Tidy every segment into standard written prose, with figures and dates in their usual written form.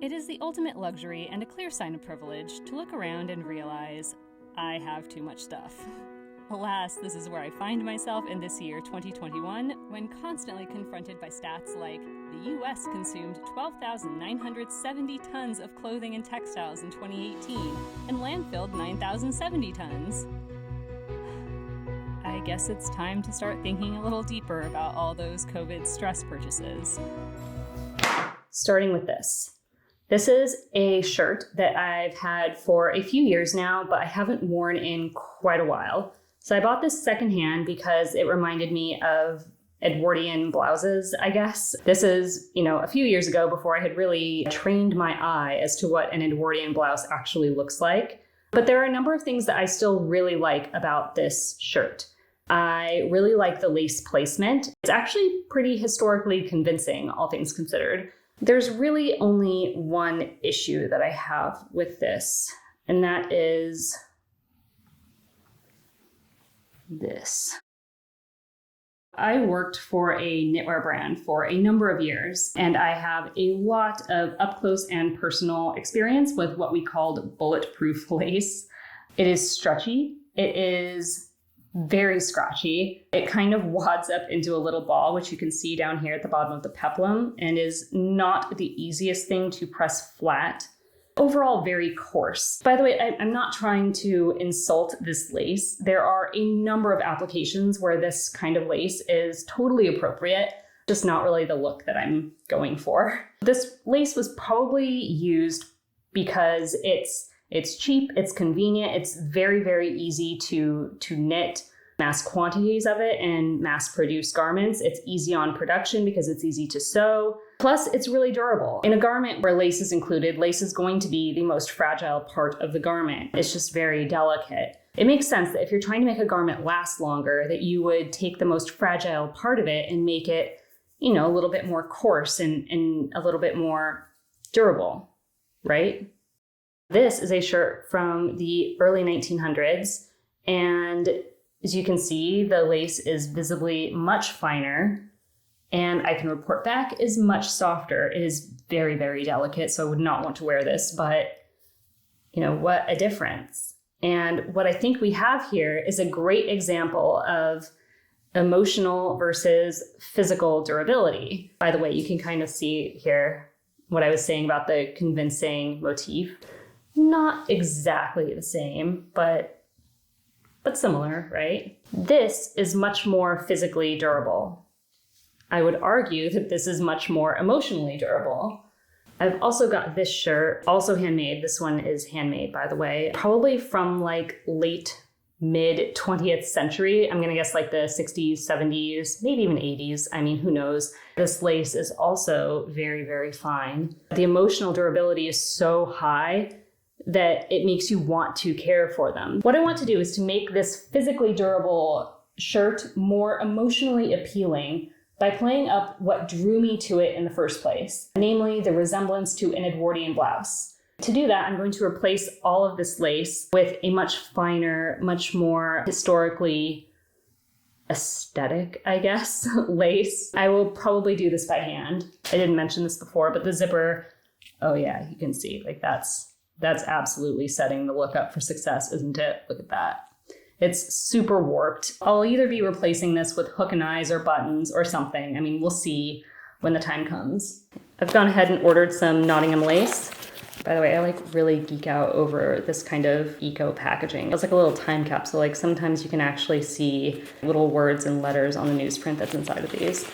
It is the ultimate luxury and a clear sign of privilege to look around and realize I have too much stuff. Alas, this is where I find myself in this year, 2021, when constantly confronted by stats like the US consumed 12,970 tons of clothing and textiles in 2018 and landfilled 9,070 tons. I guess it's time to start thinking a little deeper about all those COVID stress purchases. Starting with this. This is a shirt that I've had for a few years now, but I haven't worn in quite a while. So I bought this secondhand because it reminded me of Edwardian blouses, I guess. This is, a few years ago before I had really trained my eye as to what an Edwardian blouse actually looks like. But there are a number of things that I still really like about this shirt. I really like the lace placement. It's actually pretty historically convincing, all things considered. There's really only one issue that I have with this, and that is this. I worked for a knitwear brand for a number of years, and I have a lot of up-close and personal experience with what we called bulletproof lace. It is stretchy. It is very scratchy. It kind of wads up into a little ball, which you can see down here at the bottom of the peplum, and is not the easiest thing to press flat. Overall, very coarse. By the way, I'm not trying to insult this lace. There are a number of applications where this kind of lace is totally appropriate, just not really the look that I'm going for. This lace was probably used because it's cheap, it's convenient, it's very, very easy to knit mass quantities of it and mass produce garments. It's easy on production because it's easy to sew. Plus, it's really durable. In a garment where lace is included, lace is going to be the most fragile part of the garment. It's just very delicate. It makes sense that if you're trying to make a garment last longer, that you would take the most fragile part of it and make it, a little bit more coarse and a little bit more durable, right? This is a shirt from the early 1900s, and as you can see, the lace is visibly much finer, and I can report back is much softer. It is very, very delicate, so I would not want to wear this, but what a difference. And what I think we have here is a great example of emotional versus physical durability. By the way, you can kind of see here what I was saying about the convincing motif. Not exactly the same, but similar, right? This is much more physically durable. I would argue that this is much more emotionally durable. I've also got this shirt, also handmade. This one is handmade, by the way, probably from late mid 20th century. I'm going to guess the 60s, 70s, maybe even 80s. I mean, who knows? This lace is also very, very fine. The emotional durability is so high that it makes you want to care for them. What I want to do is to make this physically durable shirt more emotionally appealing by playing up what drew me to it in the first place, namely the resemblance to an Edwardian blouse. To do that, I'm going to replace all of this lace with a much finer, much more historically aesthetic, I guess, lace. I will probably do this by hand. I didn't mention this before, but the zipper, oh yeah, you can see, that's absolutely setting the look up for success, isn't it? Look at that. It's super warped. I'll either be replacing this with hook and eyes or buttons or something. I mean, we'll see when the time comes. I've gone ahead and ordered some Nottingham lace. By the way, I really geek out over this kind of eco packaging. It's like a little time capsule. Sometimes you can actually see little words and letters on the newsprint that's inside of these.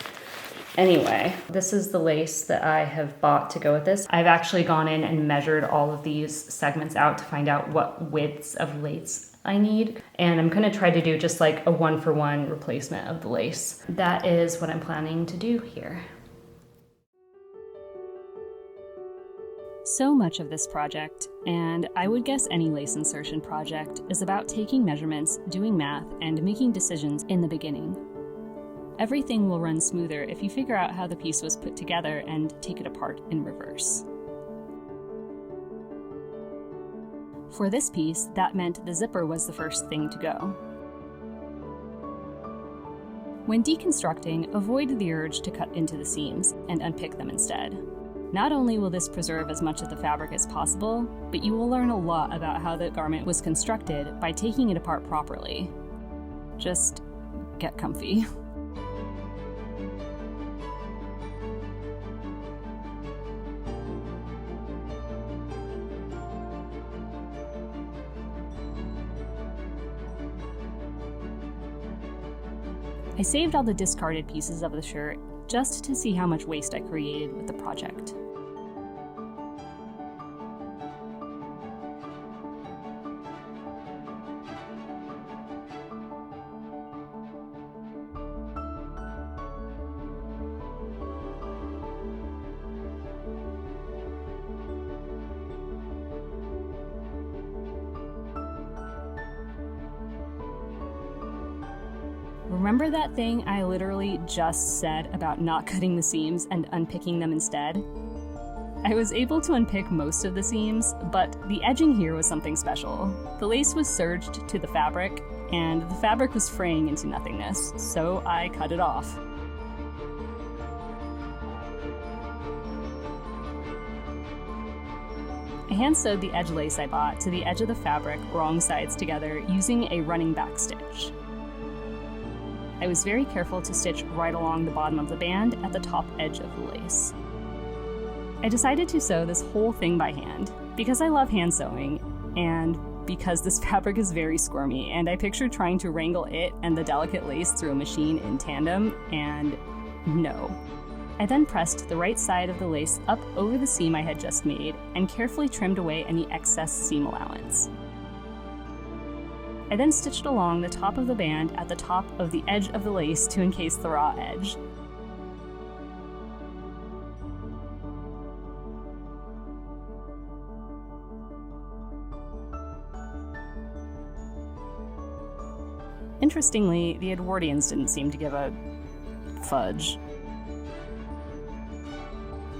Anyway, this is the lace that I have bought to go with this. I've actually gone in and measured all of these segments out to find out what widths of lace I need. And I'm going to try to do just a 1-for-1 replacement of the lace. That is what I'm planning to do here. So much of this project, and I would guess any lace insertion project, is about taking measurements, doing math, and making decisions in the beginning. Everything will run smoother if you figure out how the piece was put together and take it apart in reverse. For this piece, that meant the zipper was the first thing to go. When deconstructing, avoid the urge to cut into the seams and unpick them instead. Not only will this preserve as much of the fabric as possible, but you will learn a lot about how the garment was constructed by taking it apart properly. Just get comfy. I saved all the discarded pieces of the shirt just to see how much waste I created with the project. Remember that thing I literally just said about not cutting the seams and unpicking them instead? I was able to unpick most of the seams, but the edging here was something special. The lace was serged to the fabric, and the fabric was fraying into nothingness, so I cut it off. I hand sewed the edge lace I bought to the edge of the fabric wrong sides together using a running back stitch. I was very careful to stitch right along the bottom of the band at the top edge of the lace. I decided to sew this whole thing by hand because I love hand sewing and because this fabric is very squirmy, and I pictured trying to wrangle it and the delicate lace through a machine in tandem, and no. I then pressed the right side of the lace up over the seam I had just made and carefully trimmed away any excess seam allowance. I then stitched along the top of the band at the top of the edge of the lace to encase the raw edge. Interestingly, the Edwardians didn't seem to give a fudge.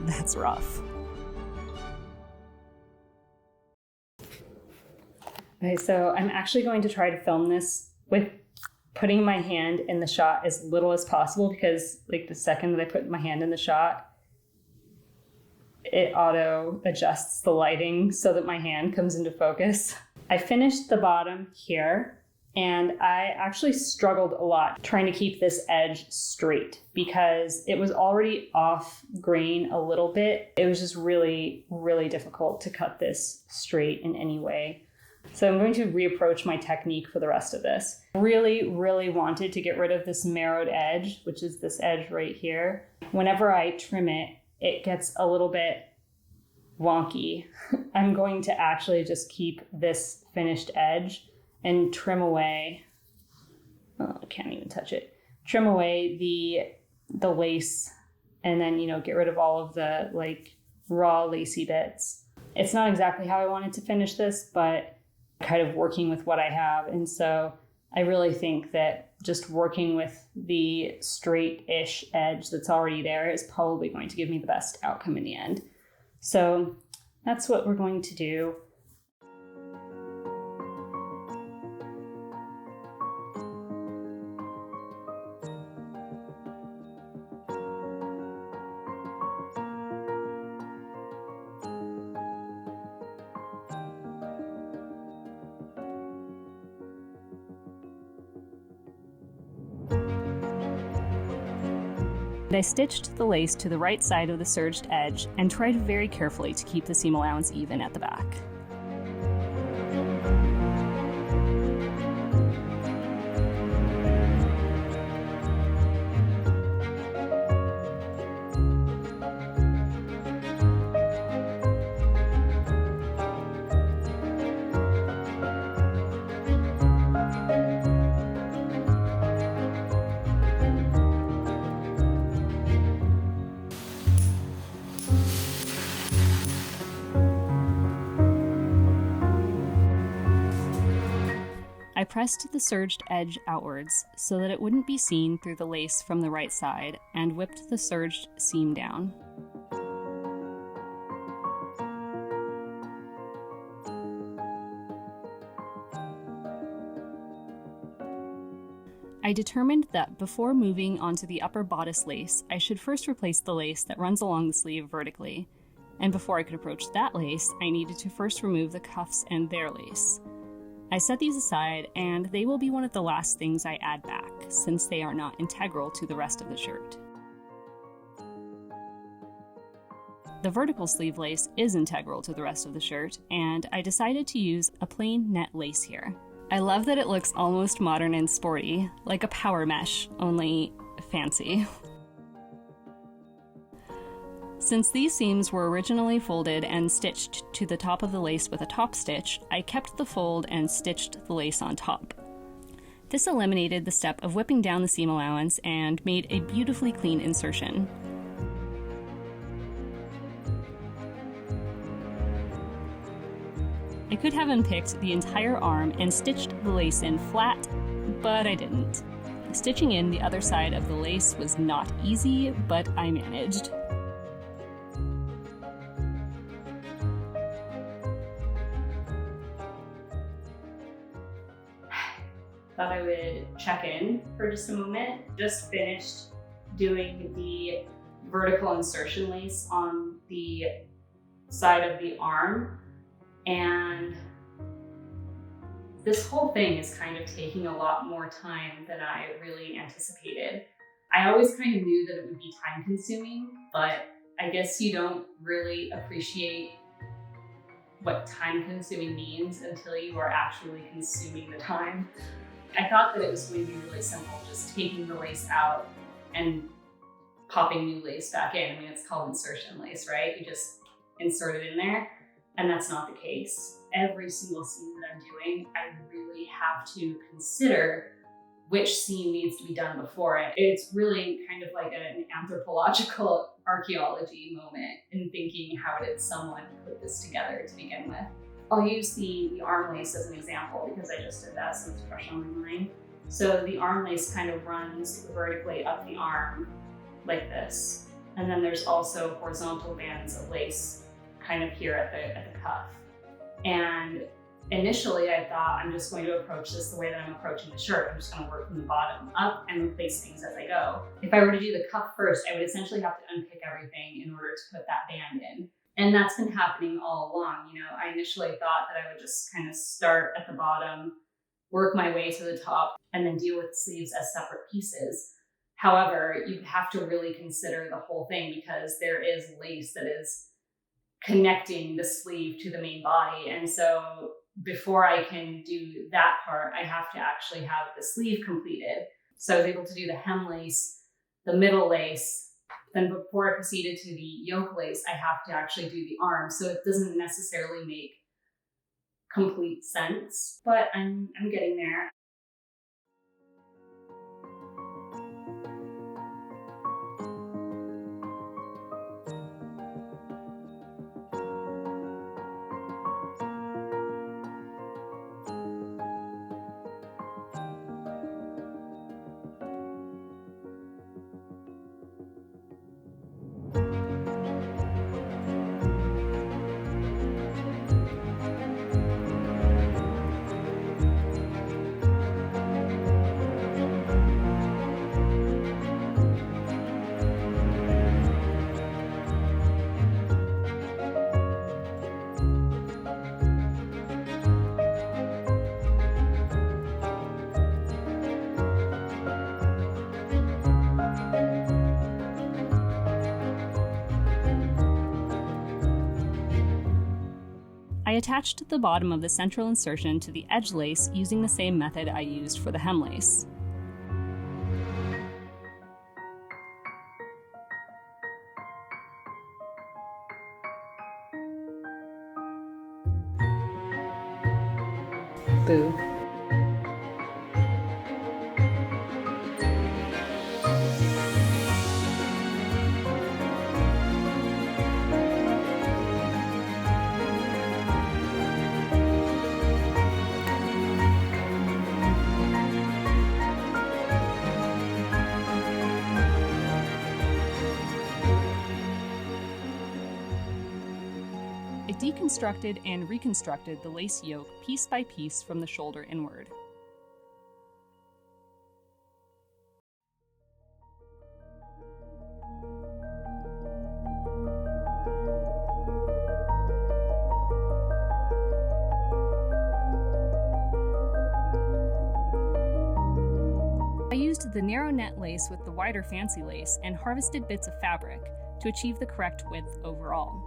That's rough. Okay, so I'm actually going to try to film this with putting my hand in the shot as little as possible, because like the second that I put my hand in the shot, it auto adjusts the lighting so that my hand comes into focus. I finished the bottom here, and I actually struggled a lot trying to keep this edge straight because it was already off grain a little bit. It was just really, really difficult to cut this straight in any way. So I'm going to reapproach my technique for the rest of this. Really, really wanted to get rid of this narrowed edge, which is this edge right here. Whenever I trim it, it gets a little bit wonky. I'm going to actually just keep this finished edge and trim away, oh, I can't even touch it. Trim away the lace and then, get rid of all of the like raw lacy bits. It's not exactly how I wanted to finish this, but kind of working with what I have. And so I really think that just working with the straight-ish edge that's already there is probably going to give me the best outcome in the end. So that's what we're going to do. I stitched the lace to the right side of the serged edge and tried very carefully to keep the seam allowance even at the back. I pressed the serged edge outwards so that it wouldn't be seen through the lace from the right side and whipped the serged seam down. I determined that before moving onto the upper bodice lace, I should first replace the lace that runs along the sleeve vertically, And before I could approach that lace, I needed to first remove the cuffs and their lace. I set these aside, and they will be one of the last things I add back, since they are not integral to the rest of the shirt. The vertical sleeve lace is integral to the rest of the shirt, and I decided to use a plain net lace here. I love that it looks almost modern and sporty, like a power mesh, only fancy. Since these seams were originally folded and stitched to the top of the lace with a top stitch, I kept the fold and stitched the lace on top. This eliminated the step of whipping down the seam allowance and made a beautifully clean insertion. I could have unpicked the entire arm and stitched the lace in flat, but I didn't. Stitching in the other side of the lace was not easy, but I managed. Thought I would check in for just a moment. Just finished doing the vertical insertion lace on the side of the arm, and this whole thing is kind of taking a lot more time than I really anticipated. I always kind of knew that it would be time consuming, but I guess you don't really appreciate what time consuming means until you are actually consuming the time. I thought that it was going to be really simple, just taking the lace out and popping new lace back in. I mean, it's called insertion lace, right? You just insert it in there, and that's not the case. Every single seam that I'm doing, I really have to consider which seam needs to be done before it. It's really kind of like an anthropological archaeology moment in thinking how did someone put this together to begin with. I'll use the arm lace as an example because I just did that, so it's fresh on my mind. So the arm lace kind of runs vertically up the arm like this. And then there's also horizontal bands of lace kind of here at the cuff. And initially I thought I'm just going to approach this the way that I'm approaching the shirt. I'm just going to work from the bottom up and replace things as I go. If I were to do the cuff first, I would essentially have to unpick everything in order to put that band in. And that's been happening all along. You know, I initially thought that I would just kind of start at the bottom, work my way to the top, and then deal with sleeves as separate pieces. However, you have to really consider the whole thing because there is lace that is connecting the sleeve to the main body. And so before I can do that part, I have to actually have the sleeve completed. So I was able to do the hem lace, the middle lace. Then before I proceeded to the yoke lace, I have to actually do the arm. So it doesn't necessarily make complete sense, but I'm getting there. I attached the bottom of the central insertion to the edge lace using the same method I used for the hem lace. Boo. I deconstructed and reconstructed the lace yoke piece by piece from the shoulder inward. the narrow net lace with the wider fancy lace and harvested bits of fabric to achieve the correct width overall.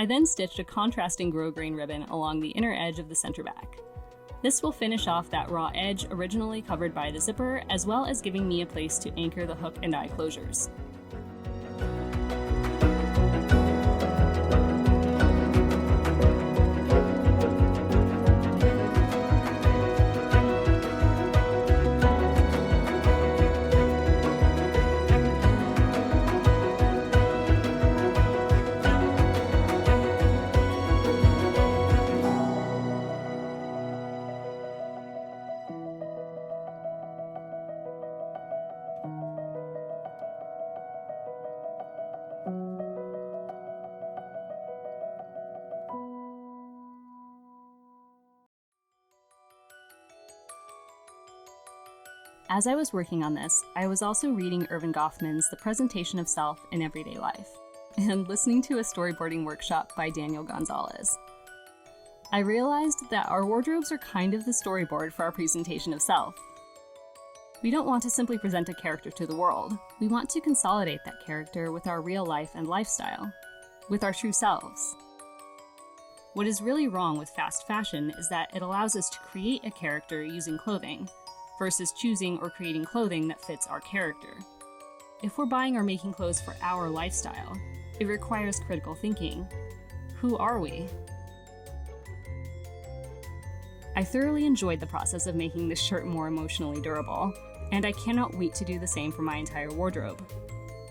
I then stitched a contrasting grosgrain ribbon along the inner edge of the center back. This will finish off that raw edge originally covered by the zipper, as well as giving me a place to anchor the hook and eye closures. As I was working on this, I was also reading Erving Goffman's The Presentation of Self in Everyday Life, and listening to a storyboarding workshop by Daniel Gonzalez. I realized that our wardrobes are kind of the storyboard for our presentation of self. We don't want to simply present a character to the world. We want to consolidate that character with our real life and lifestyle, with our true selves. What is really wrong with fast fashion is that it allows us to create a character using clothing, versus choosing or creating clothing that fits our character. If we're buying or making clothes for our lifestyle, it requires critical thinking. Who are we? I thoroughly enjoyed the process of making this shirt more emotionally durable, and I cannot wait to do the same for my entire wardrobe.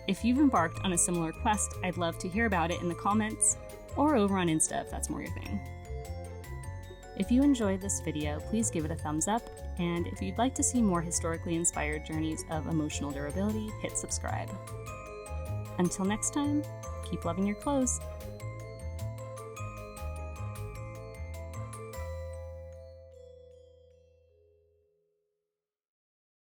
If you've embarked on a similar quest, I'd love to hear about it in the comments, or over on Insta if that's more your thing. If you enjoyed this video, please give it a thumbs up, and if you'd like to see more historically inspired journeys of emotional durability, hit subscribe. Until next time, keep loving your clothes.